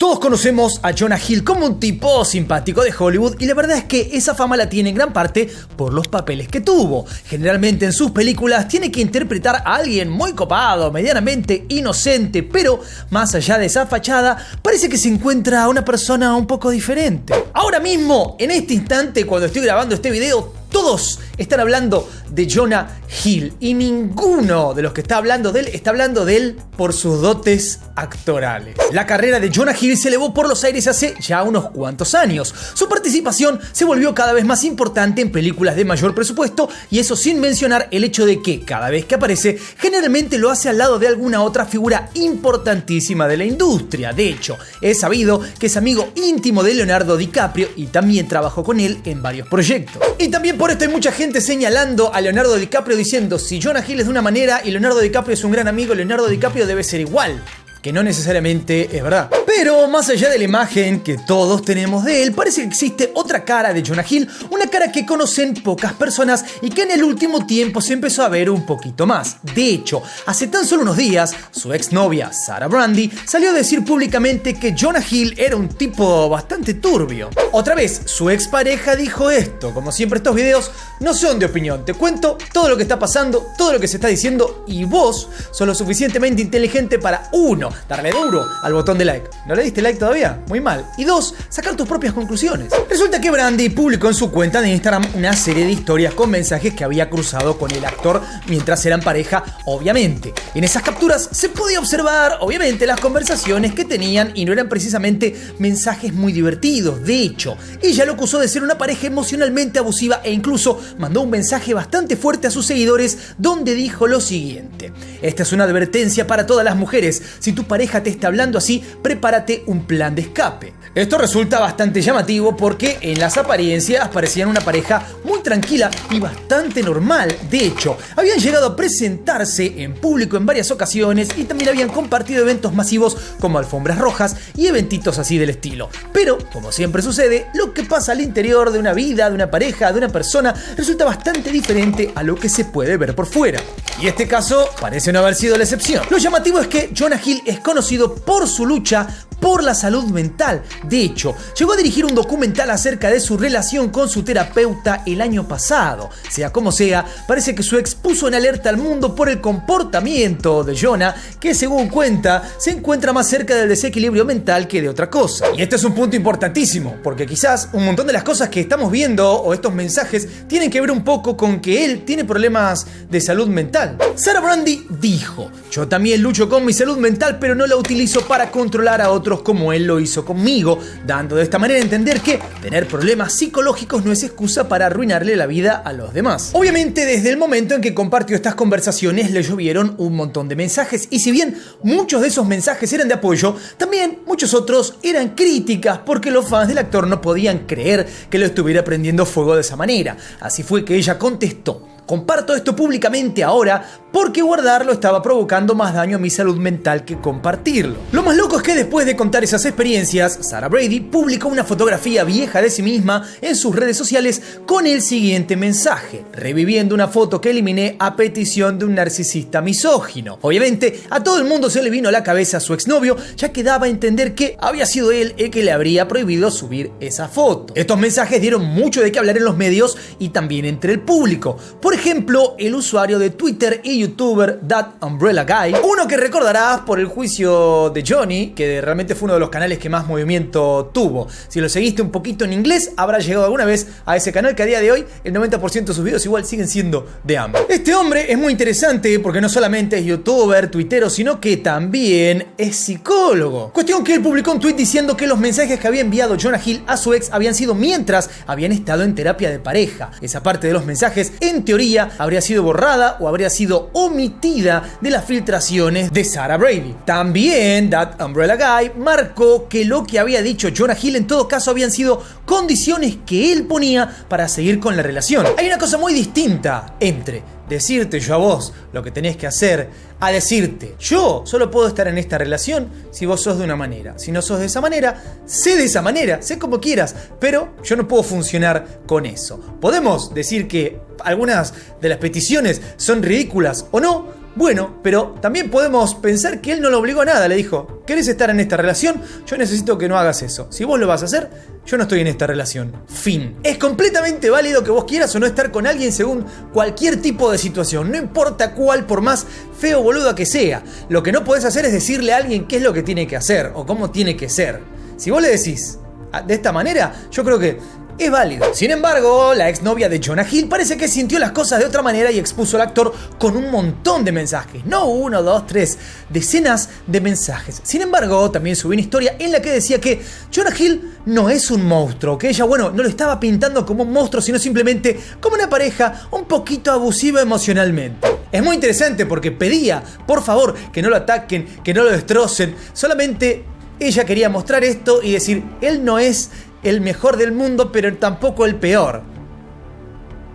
Todos conocemos a Jonah Hill como un tipo simpático de Hollywood y la verdad es que esa fama la tiene en gran parte por los papeles que tuvo. Generalmente en sus películas tiene que interpretar a alguien muy copado, medianamente inocente, pero más allá de esa fachada parece que se encuentra una persona un poco diferente. Ahora mismo, en este instante, cuando estoy grabando este video, todos están hablando de Jonah Hill y ninguno de los que está hablando de él por sus dotes actorales. La carrera de Jonah Hill se elevó por los aires hace ya unos cuantos años. Su participación se volvió cada vez más importante en películas de mayor presupuesto y eso sin mencionar el hecho de que cada vez que aparece generalmente lo hace al lado de alguna otra figura importantísima de la industria. De hecho, es sabido que es amigo íntimo de Leonardo DiCaprio y también trabajó con él en varios proyectos. Y también por esto hay mucha gente señalando a Leonardo DiCaprio diciendo: si Jonah Hill es de una manera y Leonardo DiCaprio es un gran amigo, Leonardo DiCaprio debe ser igual. Que no necesariamente es verdad. Pero más allá de la imagen que todos tenemos de él, parece que existe otra cara de Jonah Hill, una cara que conocen pocas personas y que en el último tiempo se empezó a ver un poquito más. De hecho, hace tan solo unos días, su exnovia Sara Brandi salió a decir públicamente que Jonah Hill era un tipo bastante turbio. Otra vez, su expareja dijo esto: como siempre, estos videos no son de opinión, te cuento todo lo que está pasando, todo lo que se está diciendo y vos sos lo suficientemente inteligente para uno, darle duro al botón de like. ¿No le diste like todavía? Muy mal. Y dos, sacar tus propias conclusiones. Resulta que Brandi publicó en su cuenta de Instagram una serie de historias con mensajes que había cruzado con el actor mientras eran pareja, obviamente. En esas capturas se podía observar, obviamente, las conversaciones que tenían y no eran precisamente mensajes muy divertidos. De hecho, ella lo acusó de ser una pareja emocionalmente abusiva e incluso mandó un mensaje bastante fuerte a sus seguidores donde dijo lo siguiente: esta es una advertencia para todas las mujeres. Si tu pareja te está hablando así, prepárate un plan de escape. Esto resulta bastante llamativo porque en las apariencias parecían una pareja muy tranquila y bastante normal. De hecho, habían llegado a presentarse en público en varias ocasiones y también habían compartido eventos masivos como alfombras rojas y eventitos así del estilo. Pero, como siempre sucede, lo que pasa al interior de una vida, de una pareja, de una persona, resulta bastante diferente a lo que se puede ver por fuera. Y este caso parece no haber sido la excepción. Lo llamativo es que Jonah Hill es conocido por su lucha por la salud mental. De hecho, llegó a dirigir un documental acerca de su relación con su terapeuta el año pasado. Sea como sea, parece que su ex puso en alerta al mundo por el comportamiento de Jonah, que según cuenta, se encuentra más cerca del desequilibrio mental que de otra cosa. Y este es un punto importantísimo, porque quizás un montón de las cosas que estamos viendo o estos mensajes tienen que ver un poco con que él tiene problemas de salud mental. Sara Brandi dijo: yo también lucho con mi salud mental, pero no la utilizo para controlar a otros como él lo hizo conmigo, dando de esta manera a entender que tener problemas psicológicos no es excusa para arruinarle la vida a los demás. Obviamente, desde el momento en que compartió estas conversaciones le llovieron un montón de mensajes y si bien muchos de esos mensajes eran de apoyo, también muchos otros eran críticas porque los fans del actor no podían creer que lo estuviera prendiendo fuego de esa manera. Así fue que ella contestó: comparto esto públicamente ahora porque guardarlo estaba provocando más daño a mi salud mental que compartirlo. Lo más loco es que después de contar esas experiencias, Sara Brandi publicó una fotografía vieja de sí misma en sus redes sociales con el siguiente mensaje: reviviendo una foto que eliminé a petición de un narcisista misógino. Obviamente, a todo el mundo se le vino a la cabeza a su exnovio, ya que daba a entender que había sido él el que le habría prohibido subir esa foto. Estos mensajes dieron mucho de qué hablar en los medios y también entre el público. Por ejemplo, el usuario de Twitter y youtuber That Umbrella Guy, uno que recordarás por el juicio de Johnny, que realmente fue uno de los canales que más movimiento tuvo. Si lo seguiste un poquito en inglés, habrás llegado alguna vez a ese canal, que a día de hoy el 90% de sus videos igual siguen siendo de ambos. Este hombre es muy interesante porque no solamente es youtuber, tuitero, sino que también es psicólogo. Cuestión que él publicó un tweet diciendo que los mensajes que había enviado Jonah Hill a su ex habían sido mientras habían estado en terapia de pareja. Esa parte de los mensajes, en teoría, habría sido borrada o habría sido omitida de las filtraciones de Sara Brandi. También That Umbrella Guy marcó que lo que había dicho Jonah Hill en todo caso habían sido condiciones que él ponía para seguir con la relación. Hay una cosa muy distinta entre decirte yo a vos lo que tenés que hacer a decirte yo solo puedo estar en esta relación si vos sos de una manera. Si no sos de esa manera, sé como quieras, pero yo no puedo funcionar con eso. Podemos decir que algunas de las peticiones son ridículas o no. Bueno, pero también podemos pensar que él no lo obligó a nada. Le dijo, ¿querés estar en esta relación? Yo necesito que no hagas eso. Si vos lo vas a hacer, yo no estoy en esta relación. Fin. Es completamente válido que vos quieras o no estar con alguien según cualquier tipo de situación. No importa cuál, por más feo o boluda que sea. Lo que no podés hacer es decirle a alguien qué es lo que tiene que hacer o cómo tiene que ser. Si vos le decís de esta manera, yo creo que es válido. Sin embargo, la exnovia de Jonah Hill parece que sintió las cosas de otra manera y expuso al actor con un montón de mensajes. No 1, 2, 3, decenas de mensajes. Sin embargo, también subió una historia en la que decía que Jonah Hill no es un monstruo, que ella, no lo estaba pintando como un monstruo, sino simplemente como una pareja un poquito abusiva emocionalmente. Es muy interesante porque pedía, por favor, que no lo ataquen, que no lo destrocen. Solamente ella quería mostrar esto y decir, él no es el mejor del mundo, pero tampoco el peor.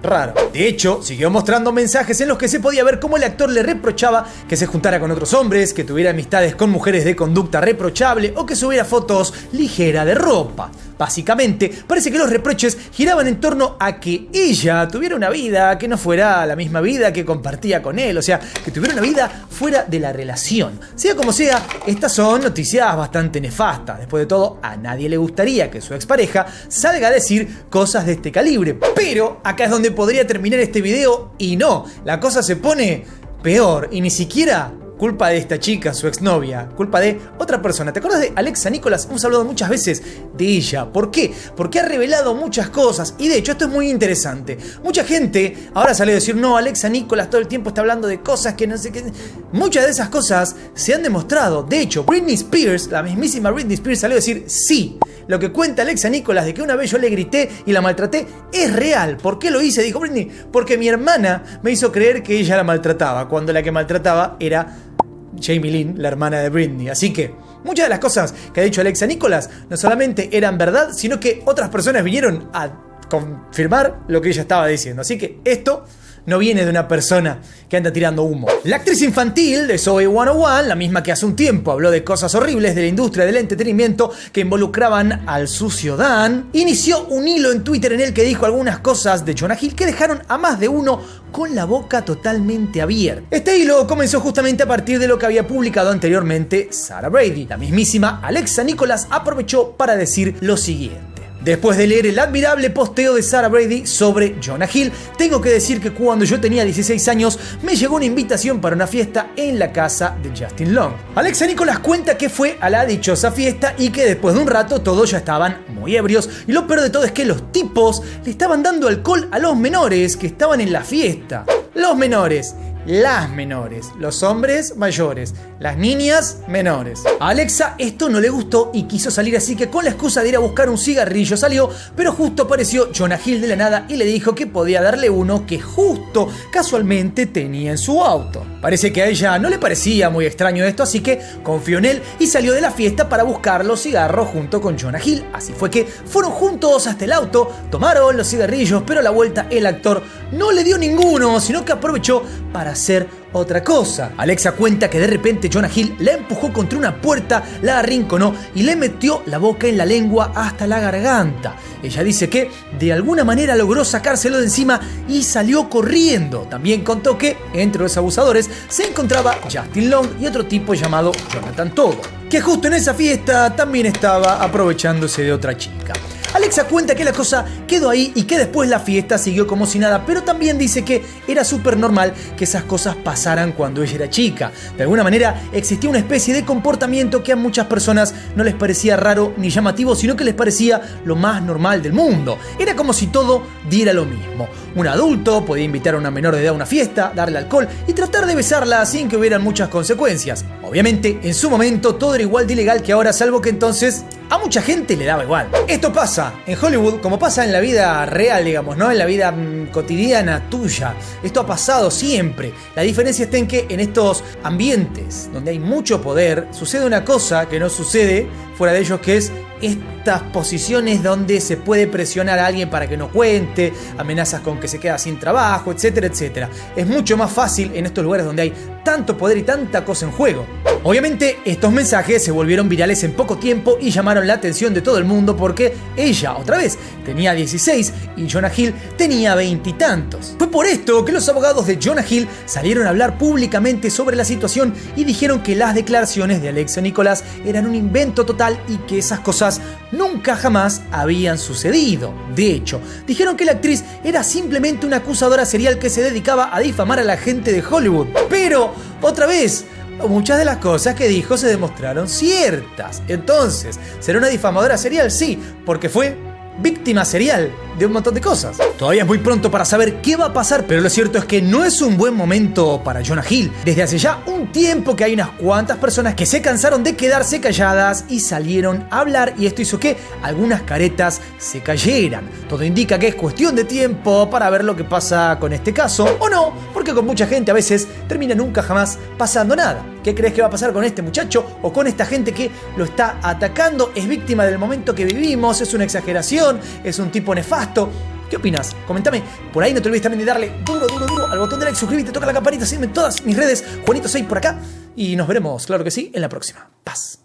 Raro. De hecho, siguió mostrando mensajes en los que se podía ver cómo el actor le reprochaba que se juntara con otros hombres, que tuviera amistades con mujeres de conducta reprochable o que subiera fotos ligera de ropa. Básicamente, parece que los reproches giraban en torno a que ella tuviera una vida que no fuera la misma vida que compartía con él, o sea, que tuviera una vida fuera de la relación. Sea como sea, estas son noticias bastante nefastas. Después de todo, a nadie le gustaría que su expareja salga a decir cosas de este calibre. Pero acá es donde podría terminar este video y no, la cosa se pone peor y ni siquiera culpa de esta chica, su exnovia, culpa de otra persona. ¿Te acuerdas de Alexa Nikolas? Hemos hablado muchas veces de ella. ¿Por qué? Porque ha revelado muchas cosas y de hecho esto es muy interesante. Mucha gente ahora sale a decir, no, Alexa Nikolas todo el tiempo está hablando de cosas que no sé qué. Muchas de esas cosas se han demostrado. De hecho, Britney Spears, la mismísima Britney Spears, salió a decir, sí, lo que cuenta Alexa Nikolas de que una vez yo le grité y la maltraté es real. ¿Por qué lo hice? Dijo Britney, porque mi hermana me hizo creer que ella la maltrataba, cuando la que maltrataba era Jamie Lynn, la hermana de Britney. Así que muchas de las cosas que ha dicho Alexa Nikolas no solamente eran verdad, sino que otras personas vinieron a confirmar lo que ella estaba diciendo. Así que esto no viene de una persona que anda tirando humo. La actriz infantil de Zoey 101, la misma que hace un tiempo habló de cosas horribles de la industria del entretenimiento que involucraban al sucio Dan, inició un hilo en Twitter en el que dijo algunas cosas de Jonah Hill que dejaron a más de uno con la boca totalmente abierta. Este hilo comenzó justamente a partir de lo que había publicado anteriormente Sarah Brady. La mismísima Alexa Nikolas aprovechó para decir lo siguiente. Después de leer el admirable posteo de Sarah Brady sobre Jonah Hill, tengo que decir que cuando yo tenía 16 años me llegó una invitación para una fiesta en la casa de Justin Long. Alexa Nikolas cuenta que fue a la dichosa fiesta y que después de un rato todos ya estaban muy ebrios y lo peor de todo es que los tipos le estaban dando alcohol a los menores que estaban en la fiesta. Los menores. Las menores, los hombres mayores, las niñas menores. A Alexa esto no le gustó y quiso salir, así que con la excusa de ir a buscar un cigarrillo salió, pero justo apareció Jonah Hill de la nada y le dijo que podía darle uno que justo casualmente tenía en su auto. Parece que a ella no le parecía muy extraño esto, así que confió en él y salió de la fiesta para buscar los cigarros junto con Jonah Hill. Así fue que fueron juntos hasta el auto, tomaron los cigarrillos, pero a la vuelta el actor no le dio ninguno, sino que aprovechó para hacer otra cosa. Alexa cuenta que de repente Jonah Hill la empujó contra una puerta, la arrinconó y le metió la boca en la lengua hasta la garganta. Ella dice que de alguna manera logró sacárselo de encima y salió corriendo. También contó que entre los abusadores se encontraba Justin Long y otro tipo llamado Jonathan Togo, que justo en esa fiesta también estaba aprovechándose de otra chica. Alexa cuenta que la cosa quedó ahí y que después la fiesta siguió como si nada, pero también dice que era súper normal que esas cosas pasaran cuando ella era chica. De alguna manera existía una especie de comportamiento que a muchas personas no les parecía raro ni llamativo, sino que les parecía lo más normal del mundo. Era como si todo diera lo mismo. Un adulto podía invitar a una menor de edad a una fiesta, darle alcohol y tratar de besarla sin que hubieran muchas consecuencias. Obviamente, en su momento todo era igual de ilegal que ahora, salvo que entonces a mucha gente le daba igual. Esto pasa en Hollywood como pasa en la vida real, digamos, ¿no? En la vida cotidiana tuya. Esto ha pasado siempre. La diferencia está en que en estos ambientes donde hay mucho poder, sucede una cosa que no sucede fuera de ellos, que es estas posiciones donde se puede presionar a alguien para que no cuente, amenazas con que se queda sin trabajo, etcétera, etcétera. Es mucho más fácil en estos lugares donde hay tanto poder y tanta cosa en juego. Obviamente, estos mensajes se volvieron virales en poco tiempo y llamaron la atención de todo el mundo porque ella, otra vez, tenía 16 y Jonah Hill tenía 20 y tantos. Fue por esto que los abogados de Jonah Hill salieron a hablar públicamente sobre la situación y dijeron que las declaraciones de Alexia Nicolás eran un invento total y que esas cosas nunca jamás habían sucedido. De hecho, dijeron que la actriz era simplemente una acusadora serial que se dedicaba a difamar a la gente de Hollywood. Pero, otra vez, muchas de las cosas que dijo se demostraron ciertas. Entonces, ¿será una difamadora serial? Sí, porque fue víctima serial de un montón de cosas. Todavía es muy pronto para saber qué va a pasar, pero lo cierto es que no es un buen momento para Jonah Hill. Desde hace ya un tiempo que hay unas cuantas personas que se cansaron de quedarse calladas y salieron a hablar, y esto hizo que algunas caretas se cayeran. Todo indica que es cuestión de tiempo para ver lo que pasa con este caso, o no, porque con mucha gente a veces termina nunca jamás pasando nada. ¿Qué crees que va a pasar con este muchacho o con esta gente que lo está atacando? ¿Es víctima del momento que vivimos? ¿Es una exageración? ¿Es un tipo nefasto? ¿Qué opinas? Comentame. Por ahí no te olvides también de darle duro al botón de like, suscríbete, toca la campanita, sígueme en todas mis redes, Juanito6 por acá. Y nos veremos, claro que sí, en la próxima. Paz.